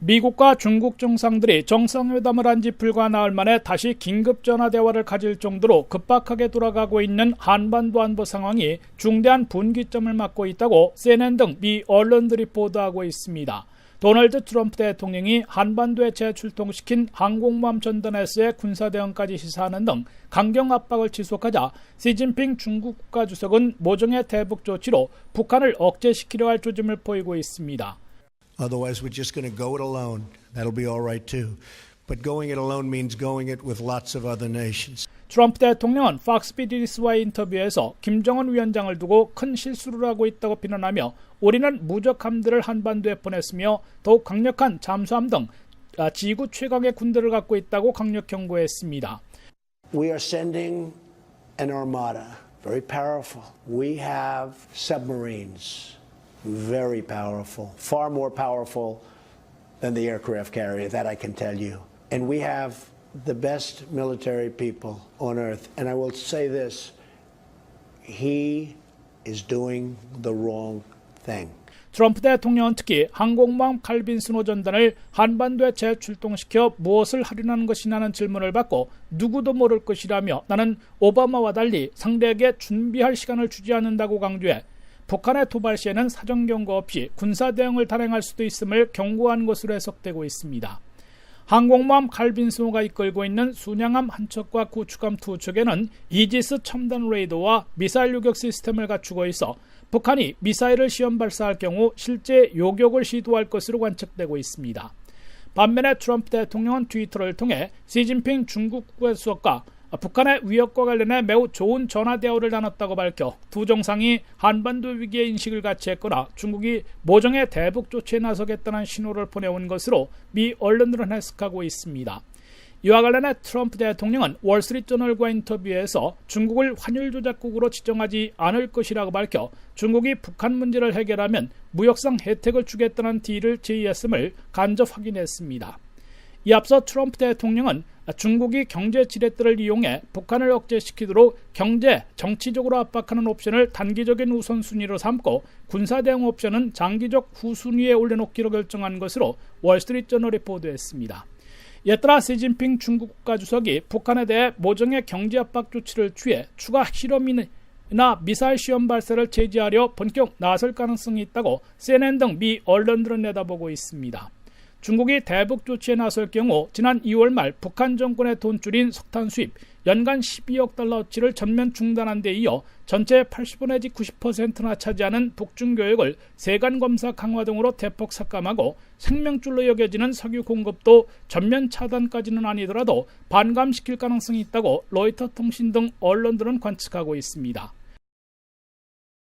미국과 중국 정상들이 정상회담을 한 지 불과 나흘 만에 다시 긴급 전화 대화를 가질 정도로 급박하게 돌아가고 있는 한반도 안보 상황이 중대한 분기점을 맞고 있다고 CNN 등 미 언론들이 보도하고 있습니다. 도널드 트럼프 대통령이 한반도에 재출동시킨 항공모함 전단에서의 군사대응까지 시사하는 등 강경 압박을 지속하자 시진핑 중국 국가주석은 모종의 대북 조치로 북한을 억제시키려 할 조짐을 보이고 있습니다. Otherwise, we're just going to go it alone. That'll be all right too. But going it alone means going it with lots of other nations. 트럼프 대통령은 팍스 비즈니스와의 인터뷰에서 김정은 위원장을 두고 큰 실수를 하고 있다고 비난하며 우리는 무적함들을 한반도에 보냈으며 더욱 강력한 잠수함 등 지구 최강의 군대를 갖고 있다고 강력 경고했습니다. We are sending an armada, very powerful. We have submarines. Very powerful, far more powerful than the aircraft carrier, that I can tell you. And we have the best military people on earth. And I will say this, he is doing the wrong thing. 트럼프 대통령은 특히 항공모함 칼빈 스노 전단을 한반도에 재출동시켜 무엇을 하려는 것이냐는 질문을 받고 누구도 모를 것이라며 나는 오바마와 달리 상대에게 준비할 시간을 주지 않는다고 강조해 북한의 도발 시에는 사전 경고 없이 군사 대응을 단행할 수도 있음을 경고한 것으로 해석되고 있습니다. 항공모함 칼빈 스노가 이끌고 있는 순양함 한 척과 구축함 두 척에는 이지스 첨단 레이더와 미사일 요격 시스템을 갖추고 있어 북한이 미사일을 시험 발사할 경우 실제 요격을 시도할 것으로 관측되고 있습니다. 반면에 트럼프 대통령은 트위터를 통해 시진핑 중국 국가주석과 북한의 위협과 관련해 매우 좋은 전화 대화를 나눴다고 밝혀 두 정상이 한반도 위기의 인식을 같이 했거나 중국이 모종의 대북 조치에 나서겠다는 신호를 보내온 것으로 미 언론들은 해석하고 있습니다. 이와 관련해 트럼프 대통령은 월스트리트저널과 인터뷰에서 중국을 환율 조작국으로 지정하지 않을 것이라고 밝혀 중국이 북한 문제를 해결하면 무역상 혜택을 주겠다는 딜을 제의했음을 간접 확인했습니다. 이 앞서 트럼프 대통령은 중국이 경제 지렛대를 이용해 북한을 억제시키도록 경제, 정치적으로 압박하는 옵션을 단기적인 우선순위로 삼고 군사대응 옵션은 장기적 후순위에 올려놓기로 결정한 것으로 월스트리트저널이 보도했습니다. 이에 따라 시진핑 중국 국가주석이 북한에 대해 모종의 경제 압박 조치를 취해 추가 실험이나 미사일 시험 발사를 제지하려 본격 나설 가능성이 있다고 CNN 등 미 언론들은 내다보고 있습니다. 중국이 대북 조치에 나설 경우 지난 2월 말 북한 정권의 돈줄인 석탄 수입 연간 12억 달러어치를 전면 중단한 데 이어 전체 80% 내지 90%나 차지하는 북중 교역을 세관 검사 강화 등으로 대폭 삭감하고 생명줄로 여겨지는 석유 공급도 전면 차단까지는 아니더라도 반감시킬 가능성이 있다고 로이터 통신 등 언론들은 관측하고 있습니다.